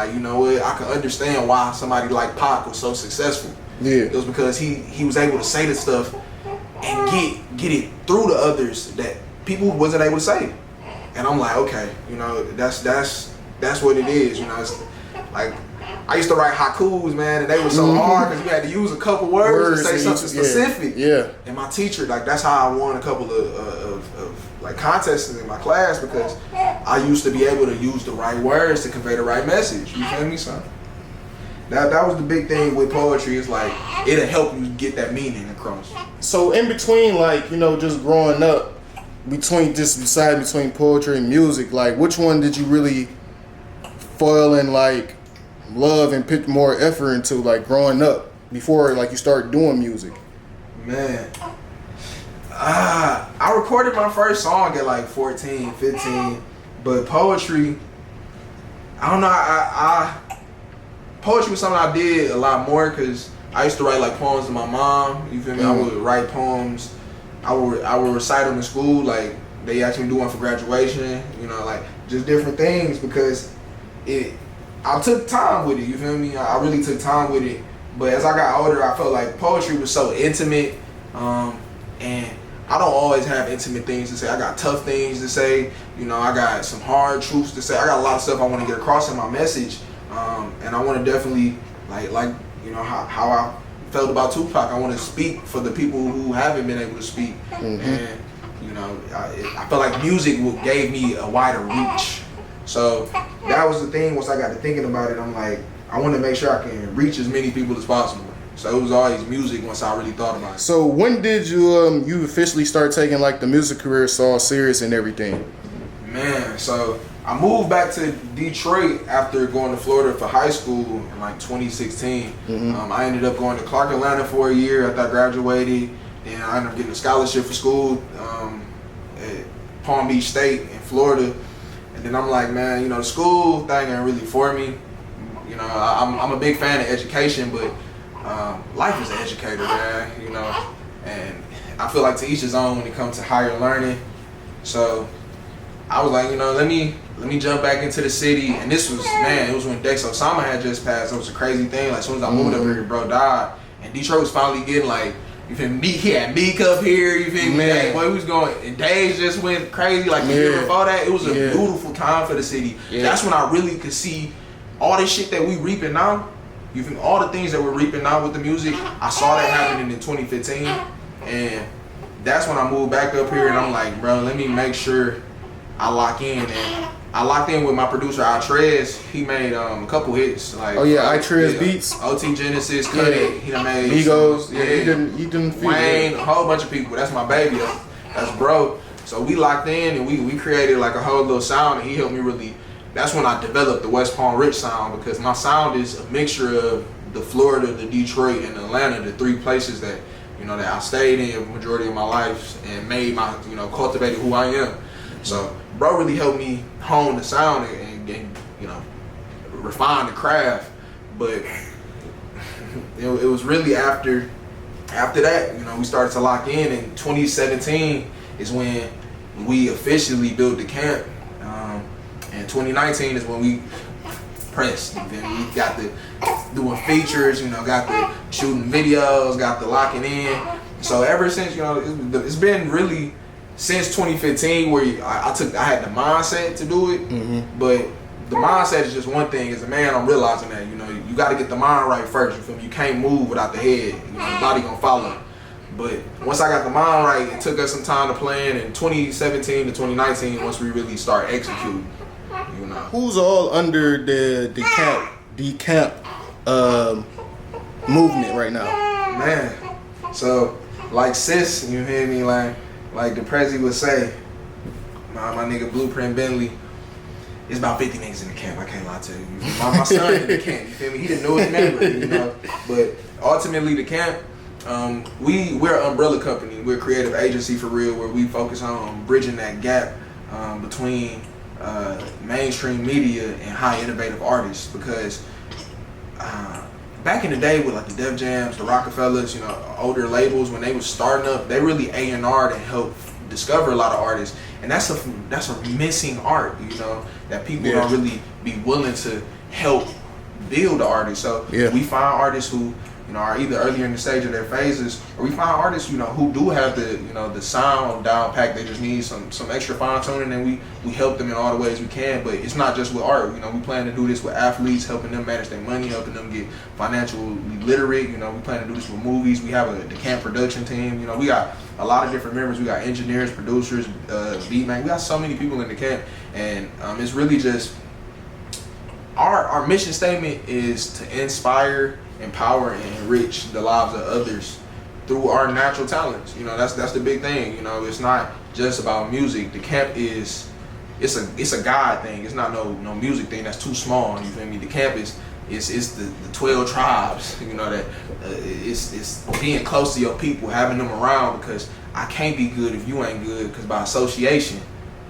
Like, you know what? I can understand why somebody like Pac was so successful. Yeah. It was because he was able to say the stuff and get it through to others that people wasn't able to say. And I'm like, okay, you know, that's what it is. You know, it's like I used to write haikus, man, and they were so hard because you had to use a couple words to say something specific. Yeah. And my teacher, like, that's how I won a couple of like contests in my class, because I used to be able to use the right words to convey the right message. You feel me, son? That was the big thing with poetry. It's like it'll help you get that meaning across. So in between, like, you know, just growing up, between poetry and music, like, which one did you really fall in, like, love and put more effort into, like, growing up before, like, you start doing music? Man, I recorded my first song at like 14, 15, but poetry, I don't know, poetry was something I did a lot more because I used to write like poems to my mom. You feel me? I would write poems. I would recite them in school. Like they asked me to do one for graduation. You know, like just different things because I took time with it. You feel me? I really took time with it. But as I got older, I felt like poetry was so intimate, and I don't always have intimate things to say. I got tough things to say. You know, I got some hard truths to say. I got a lot of stuff I want to get across in my message. And I want to definitely, like you know, how I felt about Tupac. I want to speak for the people who haven't been able to speak. And, you know, I felt like music gave me a wider reach. So that was the thing. Once I got to thinking about it, I'm like, I want to make sure I can reach as many people as possible. So it was always music once I really thought about it. So when did you officially start taking like the music career so serious and everything? Man, so I moved back to Detroit after going to Florida for high school in like 2016. I ended up going to Clark Atlanta for a year after I graduated. Then I ended up getting a scholarship for school at Palm Beach State in Florida. And then I'm like, man, you know, the school thing ain't really for me. You know, I'm a big fan of education, but life is an educator, man, you know, and I feel like to each his own when it comes to higher learning. So I was like, you know, let me jump back into the city. And this was, man, it was when Dex Osama had just passed. It was a crazy thing. Like as soon as I moved up here, bro died, and Detroit was finally getting like, you feel me? He had Meek up here, you feel me? Man, boy, we was going, and days just went crazy. Like the year before that, it was a beautiful time for the city. That's when I really could see all this shit that we reaping now. You feel me? All the things that we're reaping now with the music, I saw that happening in 2015, and that's when I moved back up here. And I'm like, bro, let me make sure I lock in. And I locked in with my producer Itrez. He made a couple hits. Like Itrez Beats, OT Genesis, Cut It. He done made Migos. He didn't Wayne, a whole bunch of people. That's my baby. That's bro. So we locked in and we created like a whole little sound, and he helped me really. That's when I developed the Wespalmrich sound, because my sound is a mixture of the Florida, the Detroit, and Atlanta, the three places that, you know, that I stayed in the majority of my life and made my, you know, cultivated who I am. So bro really helped me hone the sound and you know, refine the craft. But it was really after that, you know, we started to lock in. In 2017 is when we officially built the camp. And 2019 is when we pressed. Then we got the doing features, you know, got the shooting videos, got the locking in. So ever since, you know, it's been really since 2015 where I had the mindset to do it. But the mindset is just one thing. As a man, I'm realizing that, you know, you got to get the mind right first. You feel me? You can't move without the head. You know, the body gonna follow. But once I got the mind right, it took us some time to plan. In 2017 to 2019, once we really start executing. You know. Who's all under the camp movement right now? Man, so like sis, you hear me? Like the Prezi would say, my nigga Blueprint Bentley, it's about 50 niggas in the camp. I can't lie to you. My son in the camp. You feel me? He the newest member. You know, but ultimately the camp. We're an umbrella company. We're a creative agency for real, where we focus on bridging that gap between mainstream media and high innovative artists. Because back in the day with like the Def Jams, the Rockefellers, you know, older labels, when they was starting up, they really A&R'd and helped discover a lot of artists. And that's a missing art, you know, that people don't really be willing to help build the artist. So Yeah. we find artists who, you know, are either earlier in the stage of their phases, or we find artists, you know, who do have the, you know, the sound down packed. They just need some extra fine tuning, and we help them in all the ways we can. But it's not just with art. You know, we plan to do this with athletes, helping them manage their money, helping them get financially literate. You know, we plan to do this with movies. We have the camp production team. You know, we got a lot of different members. We got engineers, producers, beat man. We got so many people in the camp, and it's really just our mission statement is to inspire, empower, and enrich the lives of others through our natural talents. You know, that's the big thing. You know, it's not just about music. The camp it's a God thing. It's not no music thing that's too small. You feel me? The camp is the 12 tribes. You know, that it's being close to your people, having them around, because I can't be good if you ain't good, because by association,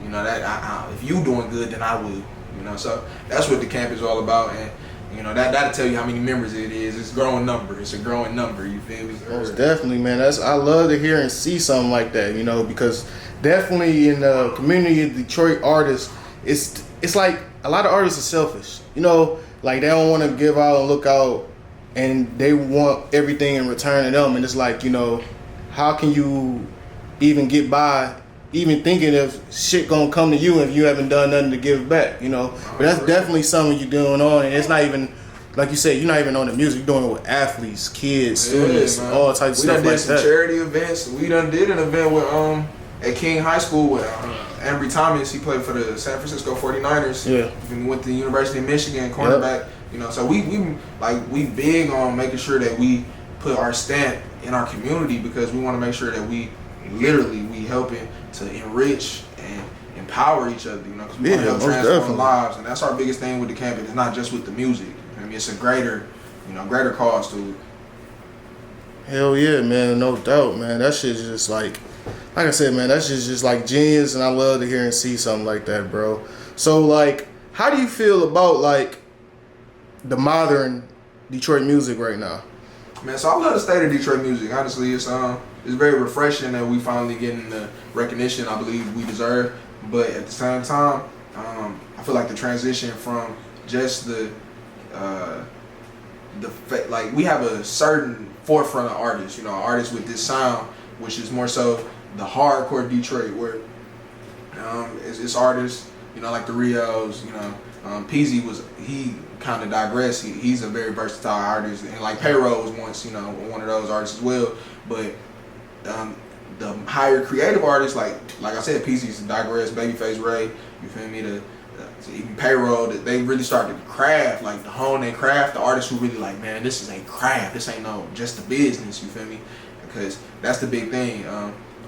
you know, that if you doing good, then I will. You know, so that's what the camp is all about. And you know, that'll tell you how many members it is. It's a growing number. It's a growing number. You feel me? Most definitely, man. I love to hear and see something like that. You know, because definitely in the community of Detroit artists, it's like a lot of artists are selfish. You know, like they don't want to give out and look out, and they want everything in return to them. And it's like, you know, how can you even get by? Even thinking of shit gonna come to you if you haven't done nothing to give back, you know. But that's definitely something you're doing on, and it's not even like you said, you're not even on the music. You're doing it with athletes, kids, students, all types of stuff like that. We done did some charity events. We done did an event with at King High School with Ambry Thomas. He played for the San Francisco 49ers. Yeah. And we went to the University of Michigan, cornerback. Yep. You know, so we big on making sure that we put our stamp in our community, because we want to make sure that we helping to enrich and empower each other, you know, because we want to help transform lives, and that's our biggest thing with the campus. It's not just with the music. I mean, it's a greater cause to it. Hell yeah, man, no doubt, man. That shit's just like I said, man, that shit's just like genius, and I love to hear and see something like that, bro. So, like, how do you feel about like the modern Detroit music right now? Man, so I love the state of Detroit music. Honestly, it's very refreshing that we finally getting the recognition I believe we deserve. But at the same time, I feel like the transition from just like we have a certain forefront of artists, you know, artists with this sound, which is more so the hardcore Detroit, where it's artists, you know, like the Rios, you know, Peasy he kind of digressed. He's a very versatile artist, and like Payroll was once, you know, one of those artists as well. But the higher creative artists, like I said, Peasy's digressed, Babyface Ray, you feel me, even Payroll, that they really started to craft, like to hone their craft. The artists who really like, man, this is a craft. This ain't no just a business. You feel me? Because that's the big thing.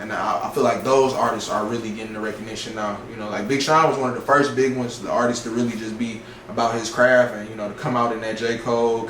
And I feel like those artists are really getting the recognition now. You know, like Big Sean was one of the first big ones, the artist to really just be about his craft, and you know, to come out in that J. Cole,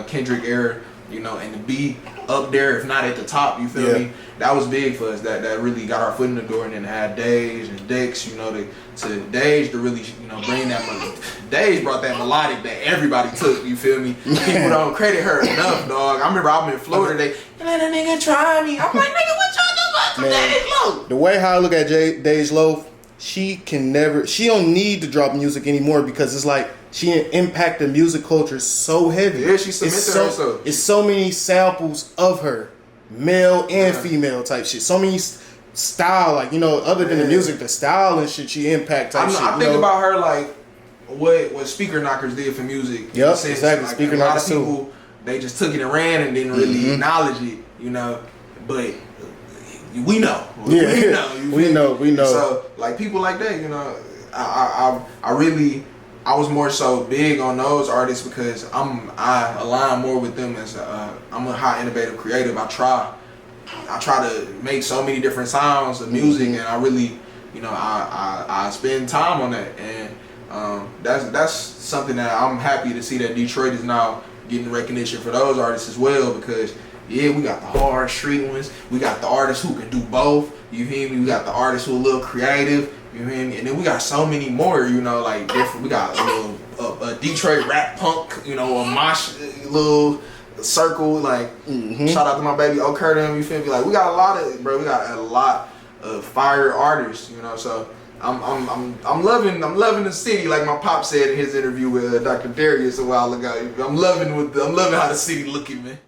Kendrick era, you know, and to be up there, if not at the top, you feel me? That was big for us. That really got our foot in the door, and then had Dage and Dex, you know, to Dage to really, you know, bring that money. Dage brought that melodic that everybody took, you feel me? People don't credit her enough, dog. I remember I'm in Florida, let a nigga try me. I'm like, nigga, what y'all do about Dage Loaf? The way how I look at Dage Loaf, she don't need to drop music anymore, because it's like she impact the music culture so heavy. Yeah, she cemented herself. It's so many samples of her, male and female type shit. So many style, like, you know, other than the music, the style and shit she impact type shit. I think about her like what Speaker Knockers did for music. Yep, exactly. Like, Speaker a lot Knockers of people, too. They just took it and ran and didn't really acknowledge it, you know. But we know. We know. So like people like that, you know, I was more so big on those artists because I align more with them as I'm a high innovative creative. I try to make so many different sounds of music, and I really, you know, I spend time on that, and that's something that I'm happy to see that Detroit is now getting recognition for those artists as well, because yeah, we got the hard street ones, we got the artists who can do both, you hear me, we got the artists who are a little creative, you hear me, and then we got so many more, you know, like different, we got a little a Detroit rap punk, you know, a mosh little circle, like shout out to my baby O'Curtin, you feel me, like we got a lot of fire artists, you know, so I'm loving the city, like my pop said in his interview with Dr. Darius a while ago. I'm loving how the city looking, man.